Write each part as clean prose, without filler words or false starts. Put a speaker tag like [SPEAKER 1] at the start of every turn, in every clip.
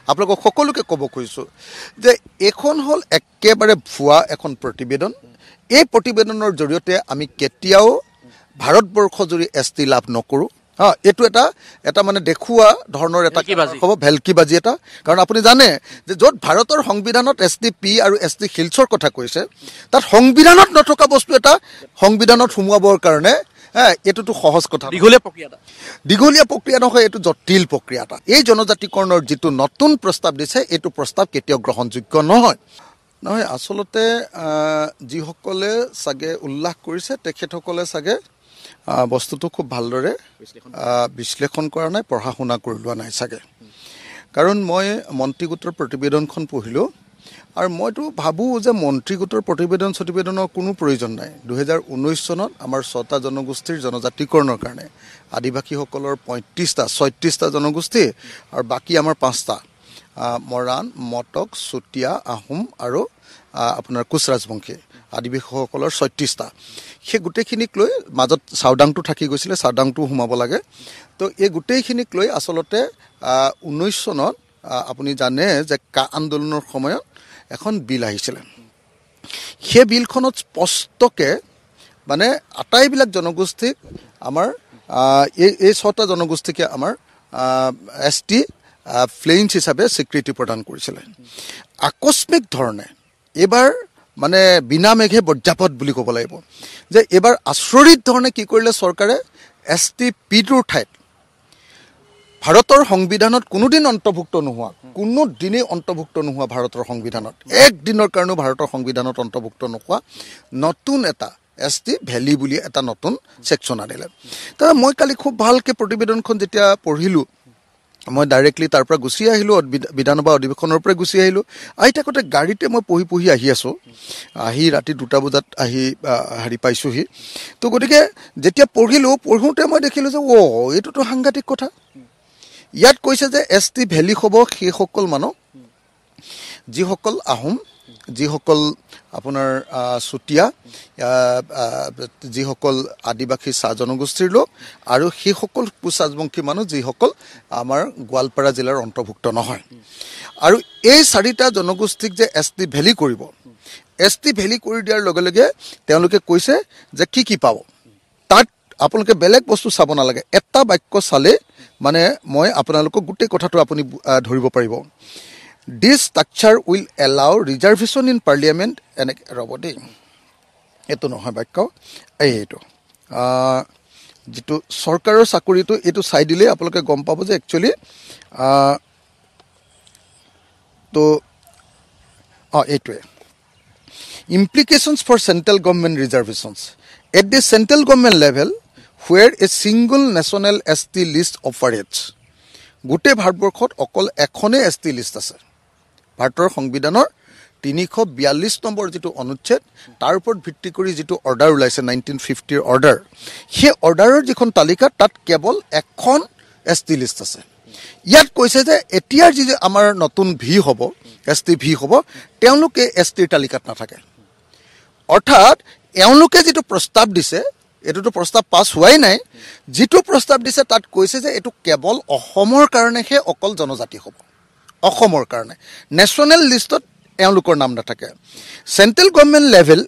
[SPEAKER 1] আপোনালোকক সকলোকে ক'ব খুজিছোঁ যে এখন হ'ল একেবাৰে ভুৱা এখন প্ৰতিবেদন। এই প্ৰতিবেদনৰ জৰিয়তে আমি কেতিয়াও ভাৰতবৰ্ষ জুৰি ST লাভ নকৰোঁ। এইটো এটা মানে দেখুওৱা ধৰণৰ এটা হ'ব ভেলকিবাজি এটা। কাৰণ আপুনি জানে যে য'ত ভাৰতৰ সংবিধানত STP আৰু ST হিলছৰ কথা কৈছে, তাত সংবিধানত নথকা বস্তু এটা সংবিধানত সোমোৱাবৰ কাৰণে এইটোতো সহজ কথা, দীঘলীয়া প্ৰক্ৰিয়া নহয়, এইটো জটিল প্ৰক্ৰিয়া এটা। এই জনজাতিকৰণৰ যিটো নতুন প্ৰস্তাৱ দিছে, এইটো প্ৰস্তাৱ কেতিয়াও গ্ৰহণযোগ্য নহয়। আচলতে যিসকলে চাগে উল্লেখ কৰিছে তেখেতসকলে চাগে বস্তুটো খুব ভালদৰে বিশ্লেষণ কৰা নাই, পঢ়া শুনা কৰি লোৱা নাই চাগে। কাৰণ মই মন্ত্ৰী গোটৰ প্ৰতিবেদনখন পঢ়িলোঁ আৰু মইতো ভাবোঁ যে মন্ত্ৰী গোটৰ প্ৰতিবেদনৰ কোনো প্ৰয়োজন নাই। 2019 চনত আমাৰ 6টা জনগোষ্ঠীৰ জনজাতিকৰণৰ কাৰণে আদিবাসীসকলৰ 36টা জনগোষ্ঠী আৰু বাকী আমাৰ 5টা মৰাণ, মটক, চুতীয়া, আহোম আৰু আপোনাৰ কোচ ৰাজবংশী আদিবাসীসকলৰ 36টা। সেই গোটেইখিনিক লৈ মাজত চাওদাংটো থাকি গৈছিলে, চাওদাংটো সোমাব লাগে। তো এই গোটেইখিনিক লৈ আচলতে 19 চনত আপুনি জানে যে কা আন্দোলনৰ সময়ত এখন বিল আহিছিলে। সেই বিলখনত স্পষ্টকৈ মানে আটাইবিলাক জনগোষ্ঠীক আমাৰ এই 6টা জনগোষ্ঠীকে আমাৰ ST ফ্লেইঞ্চ হিচাপে স্বীকৃতি প্ৰদান কৰিছিলে। আকস্মিক ধৰণে এইবাৰ মানে বিনা মেঘে বৰ্যাপদ বুলি ক'ব লাগিব যে এইবাৰ আচৰিত ধৰণে কি কৰিলে চৰকাৰে, STPটোৰ ঠাইত ভাৰতৰ সংবিধানত কোনোদিন অন্তৰ্ভুক্ত নোহোৱা ভাৰতৰ সংবিধানত একদিনৰ কাৰণেও ভাৰতৰ সংবিধানত অন্তৰ্ভুক্ত নোহোৱা নতুন এটা ST ভেলী বুলি এটা নতুন ছেকশ্যন আনিলে। তাৰ মই কালি খুব ভালকৈ প্ৰতিবেদনখন যেতিয়া পঢ়িলোঁ, মই ডাইৰেক্টলি তাৰ পৰা গুচি আহিলোঁ, বিধানসভা অধিৱেশনৰ পৰাই গুচি আহিলোঁ। আহি থাকোঁতে গাড়ীতে মই পঢ়ি আহি আছোঁ, আহি ৰাতি 2টা বজাত আহি পাইছোঁহি। তো গতিকে যেতিয়া পঢ়োঁতে মই দেখিলোঁ যে এইটোতো সাংঘাতিক কথা। ইয়াত কৈছে যে ST ভেলী হ'ব সেইসকল মানুহ যিসকল আহোম, যিসকল আপোনাৰ চুতীয়া, যিসকল আদিবাসী চাহ জনগোষ্ঠীৰ লোক আৰু সেইসকল কোচ ৰাজবংশী মানুহ যিসকল আমাৰ গোৱালপাৰা জিলাৰ অন্তৰ্ভুক্ত নহয়। আৰু এই 4টা জনগোষ্ঠীক যে ST ভেলী কৰিব, ST ভেলী কৰি দিয়াৰ লগে লগে তেওঁলোকে কৈছে যে কি পাব, তাত আপোনালোকে বেলেগ বস্তু চাব নালাগে। এটা বাক্য চালে মানে মই আপোনালোকক গোটেই কথাটো আপুনি ধৰিব পাৰিব। This structure will allow reservation in parliament এনেকৈ ৰ'ব দেই, এইটো নহয় বাক্য, এইটো যিটো চৰকাৰৰ চাকৰিটো এইটো চাই দিলেই আপোনালোকে গম পাব যে একচুৱেলি তো এইটোৱে implications for central government reservations at the central government level where a single national ST list operates। গোটেই ভাৰতবৰ্ষত অকল এখনেই ST লিষ্ট আছে। ভাৰতৰ সংবিধানৰ 342 নম্বৰ যিটো অনুচ্ছেদ, তাৰ ওপৰত ভিত্তি কৰি যিটো অৰ্ডাৰ ওলাইছে 1950 অৰ্ডাৰ, সেই অৰ্ডাৰৰ যিখন তালিকা তাত কেৱল এখন ST লিষ্ট আছে। ইয়াত কৈছে যে এতিয়াৰ যি আমাৰ নতুন ST ভি হ'ব, তেওঁলোকে STৰ তালিকাত নাথাকে। অৰ্থাৎ এওঁলোকে যিটো প্ৰস্তাৱ দিছে, এইটোতো প্ৰস্তাৱ পাছ হোৱাই নাই, যিটো প্ৰস্তাৱ দিছে তাত কৈছে যে এইটো কেৱল অসমৰ কাৰণেহে অকল জনজাতি হ'ব, অসমৰ কাৰণে। নেশ্যনেল লিষ্টত এওঁলোকৰ নাম নাথাকে। Central government level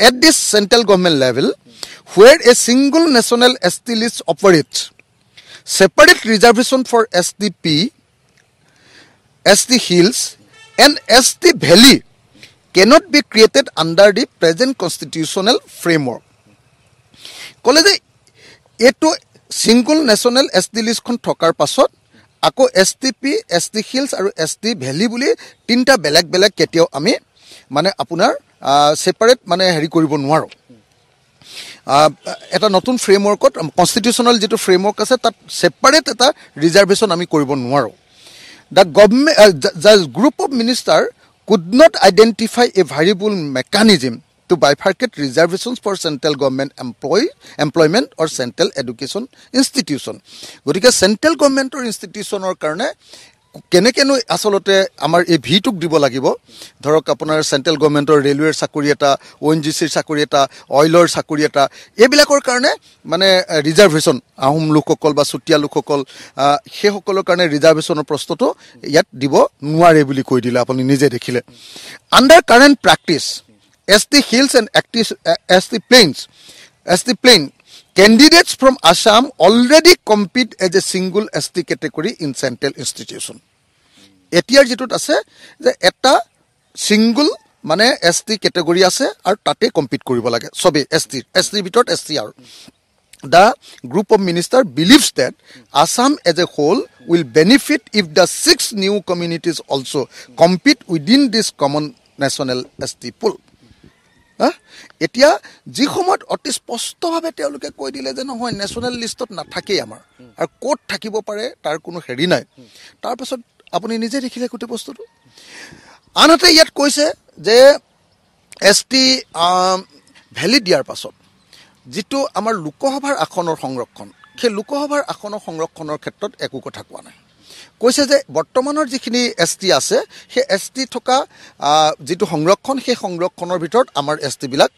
[SPEAKER 1] at this central government level where A single national ST list operates separate reservation for STP, ST Hills and ST Valley cannot be created under the present constitutional framework। ক'লে যে এইটো single national ST লিষ্টখন থকাৰ পাছত আকৌ STP, ST Hills আৰু ST Valley বুলি 3টা বেলেগ বেলেগ কেতিয়াও আমি মানে আপোনাৰ ছেপাৰেট মানে কৰিব নোৱাৰোঁ। এটা নতুন ফ্ৰেমৱৰ্কত কনষ্টিটিউশ্যনেল যিটো ফ্ৰেমৱৰ্ক আছে তাত ছেপাৰেট এটা ৰিজাৰ্ভেশ্যন আমি কৰিব নোৱাৰোঁ। The group of minister could not identify a variable mechanism to bifurcate reservations for central government employment or central education institution। গতিকে চেণ্ট্ৰেল গভৰ্ণমেণ্টৰ ইনষ্টিটিউশ্যনৰ কাৰণে কেনেকেনো আচলতে আমাৰ এই ভিটোক দিব লাগিব ধৰক আপোনাৰ চেণ্ট্ৰেল গভৰ্ণমেণ্টৰ ৰেলৱেৰ চাকৰি এটা ONGCৰ চাকৰি এটা অইলৰ চাকৰি এটা এইবিলাকৰ কাৰণে মানে ৰিজাৰ্ভেশ্যন আহোম লোকসকল বা চুতীয়া লোকসকল সেইসকলৰ কাৰণে ৰিজাৰ্ভেশ্যনৰ প্ৰস্তুটো ইয়াত দিব নোৱাৰে বুলি কৈ দিলে আপুনি নিজে দেখিলে under current practice ST hills and ST plain candidates from Assam already compete as a single ST category in central institution. এতিয়াৰ যেটোত আছে যে এটা সিঙ্গল মানে ST category আছে আৰু তাতে কম্পিট কৰিব লাগে সবে ST ভিতৰত ST আৰু the group of ministers believes that Assam as a whole will benefit if the 6 new communities also compete within this common national ST pool. এতিয়া যি সময়ত অতি স্পষ্টভাৱে তেওঁলোকে কৈ দিলে যে নহয় নেশ্যনেল লিষ্টত নাথাকেই আমাৰ আৰু ক'ত থাকিব পাৰে তাৰ কোনো হেৰি নাই তাৰপিছত আপুনি নিজে দেখিলে গোটেই বস্তুটো আনহাতে ইয়াত কৈছে যে ST ভেলি দিয়াৰ পাছত যিটো আমাৰ লোকসভাৰ আসনৰ সংৰক্ষণ সেই লোকসভাৰ আসনৰ সংৰক্ষণৰ ক্ষেত্ৰত একো কথা কোৱা নাই কৈছে যে বৰ্তমানৰ যিখিনি ST আছে সেই ST থকা যিটো সংৰক্ষণ সেই সংৰক্ষণৰ ভিতৰত আমাৰ ST বিলাক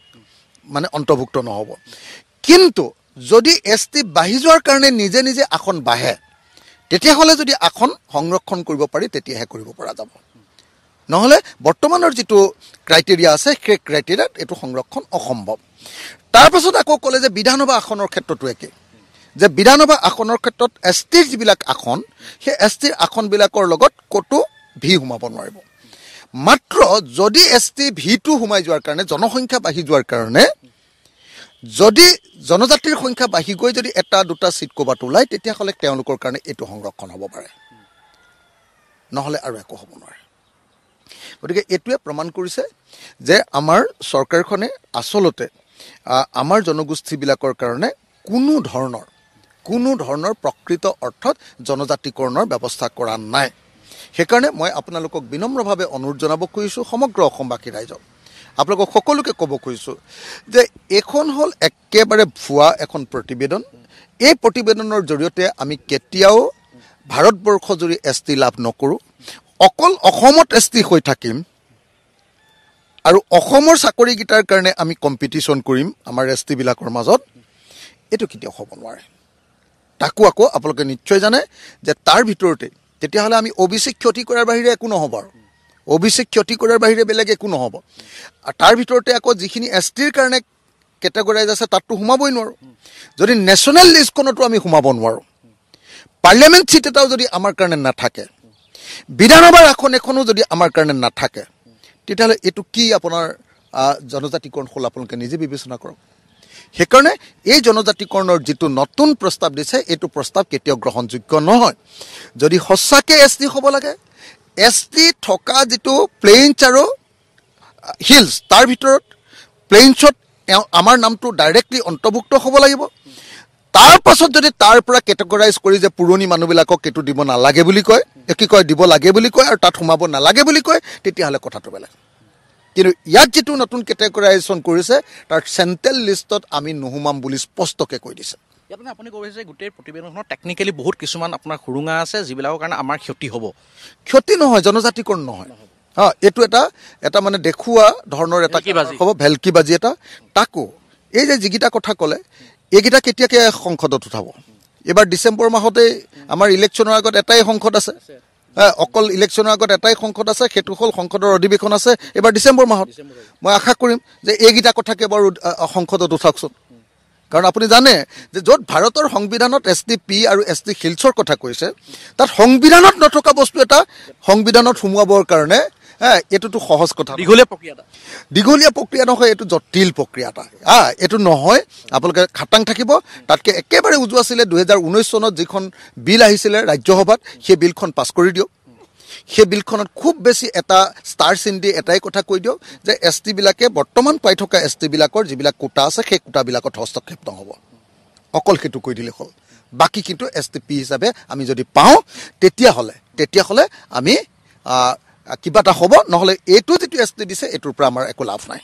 [SPEAKER 1] মানে অন্তৰ্ভুক্ত নহব কিন্তু যদি ST বাঢ়ি যোৱাৰ কাৰণে নিজে নিজে আসন বাঢ়ে তেতিয়া হলে যদি আসন সংৰক্ষণ কৰিব পাৰি তেতিয়াহে কৰিব পৰা যাব নহলে বৰ্তমানৰ যিটো ক্ৰাইটেৰিয়া আছে সেই ক্ৰাইটেৰিয়াত এটো সংৰক্ষণ অসম্ভৱ তাৰপিছত আকৌ কলে যে বিধানসভা আসনৰ ক্ষেত্ৰটো একে যে বিধানসভা আসনৰ ক্ষেত্ৰত STৰ যিবিলাক আসন সেই STৰ আসনবিলাকৰ লগত কতো ভি হুমাব নোৱাৰিব মাত্ৰ যদি ST ভিটো হুমাই যোৱাৰ কাৰণে জনসংখ্যা বাঢ়ি যোৱাৰ কাৰণে যদি জনজাতিৰ সংখ্যা বাঢ়ি গৈ যদি এটা দুটা সিট কোবাত ওলাই তেতিয়া হলে তেওঁলোকৰ কাৰণে এটো সংৰক্ষণ হ'ব পাৰে নহলে আৰু একো হ'ব নোৱাৰে গতিকে এটোৱে প্ৰমাণ কৰিছে যে আমাৰ চৰকাৰখনে আসলতে আমাৰ জনগোষ্ঠীবিলাকৰ কাৰণে কোনো ধৰণৰ প্ৰকৃত অৰ্থত জনজাতিকৰণৰ ব্যৱস্থা কৰা নাই সেইকাৰণে মই আপোনালোকক বিনম্ৰভাৱে অনুৰোধ জনাব কৈছো সমগ্ৰ অসমবাসী ৰাইজক আপোনালোকক সকলোকে ক'ব কৈছো যে এখন হল একেবাৰে ভুৱা এখন প্ৰতিবেদন এই প্ৰতিবেদনৰ জৰিয়তে আমি কেতিয়াও ভাৰতবৰ্ষ জুৰি ST লাভ নকৰো অকল অসমত ST হৈ থাকিম আৰু অসমৰ চাকৰি গিটাৰ কাৰণে আমি কম্পিটিশন কৰিম আমাৰ ST বিলাকৰ মাজত এটো কেতিয়াও হ'ব নোৱাৰে তাকো আকৌ আপোনালোকে নিশ্চয় জানে যে তাৰ ভিতৰতে তেতিয়া হলে আমি OBC ক্ষতি কৰাৰ বাহিৰে একো নহব আৰু OBC ক্ষতি কৰাৰ বাহিৰে বেলেগ একো নহব আৰু তাৰ ভিতৰতে আকৌ যিখিনি STৰ কাৰণে কেটেগৰাইজ আছে তাতটো হুমাবই নোৱাৰো যদি নেশ্যনেল লিষ্টখনতো আমি হুমাব নোৱাৰো পাৰ্লিয়ামেন্ট সিট এটাও যদি আমাৰ কাৰণে নাথাকে বিধানসভাৰ আসন এখনো যদি আমাৰ কাৰণে নাথাকে তেতিয়াহলে এটো কি আপোনাৰ জনজাতিকৰণ হল আপোনালোকে নিজে বিবেচনা কৰক সেইকাৰণে এই জনজাতিকৰণৰ যিটো নতুন প্ৰস্তাৱ দিছে এটো প্ৰস্তাৱ কেতিয়াও গ্ৰহণযোগ্য নহয় যদি হসাকে ST হ'ব লাগে ST থকা যিটো প্লেইনছ আৰু হিলছ তাৰ ভিতৰত প্লেইনছত আমাৰ নামটো ডাইৰেক্টলি অন্তৰ্ভুক্ত হ'ব লাগিব তাৰ পাছত যদি তাৰ পৰা কেটেগৰাইজ কৰি যে পুৰণি মানুহবিলাকক এটো দিব নালাগে বুলি কয় কি কয় দিব লাগে বুলি কয় আৰু তাত হুমাব নালাগে বুলি কয় তেতিয়াহলে কথাটো বেলেগ কিন্তু ইয়াত যেটো নতুন কেটেগৰাইজেশ্যন কৰিছে তাৰ চেন্ট্ৰেল লিষ্টত আমি নহুমাম বুলি স্পষ্টকে কৈ দিছে
[SPEAKER 2] ইয়াত আপুনি কৈছে গোটেই প্ৰতিবেদনখনত টেকনিক্যালি বহুত কিছুমান আপোনাৰ খুৰুঙা আছে যিবিলাকৰ কাৰণে আমাৰ ক্ষতি হ'ব
[SPEAKER 1] ক্ষতি নহয় জনজাতিকৰণ নহয় এটো এটা মানে দেখুৱা ধৰণৰ এটা হ'ব ভেলকিবাজি এটা তাকো এই যে যিগিটা কথা ক'লে এইগিটা কেতিয়াকে সংসদত উঠাব এবাৰ ডিসেম্বৰ মাহতে আমাৰ ইলেকশ্যনৰ আগত এটাই সংসদ আছে অকল ইলেকশ্যনৰ আগত এটাই সংসদ আছে হেতু হল সংসদৰ অধিৱেশন আছে এবাৰ ডিসেম্বৰ মাহত মই আশা কৰিম যে এইগিটা কথাকে বৰ সংসদত উঠাকছন কাৰণ আপুনি জানে যে যত ভাৰতৰ সংবিধানত STP আৰু ST হিলছৰ কথা কৈছে তাত সংবিধানত নথকা বস্তু এটা সংবিধানত হুমুৱাবৰ কাৰণে এটোটো সহজ কথা দীঘলীয়া প্ৰক্ৰিয়া নহয় এটো জটিল প্ৰক্ৰিয়া এটা এটো নহয় আপোনালোকে খাটাং থাকিব তাতকে একেবাৰে উজু আছিলে 2019 চনত যিখন বিল আহিছিলে ৰাজ্যসভাত সেই বিলখন পাছ কৰি দিও সেই বিলখনত খুব বেছি এটা ষ্টাৰ চিন দি এটাই কথা কৈ দিও যে ST বিলাকে বৰ্তমান পাই থকা ST বিলাকৰ যিবিলাক কোটা আছে সেই কোটা বিলাকত হস্তক্ষেপ নহব অকল হেতু কৈ দিলে হল বাকি কিন্তু STP হিচাপে আমি যদি পাও তেতিয়া হলে আমি কিবা এটা হ'ব নহলে এটো যেটো ST দিছে এটোৰ পৰা আমাৰ একো লাভ নাই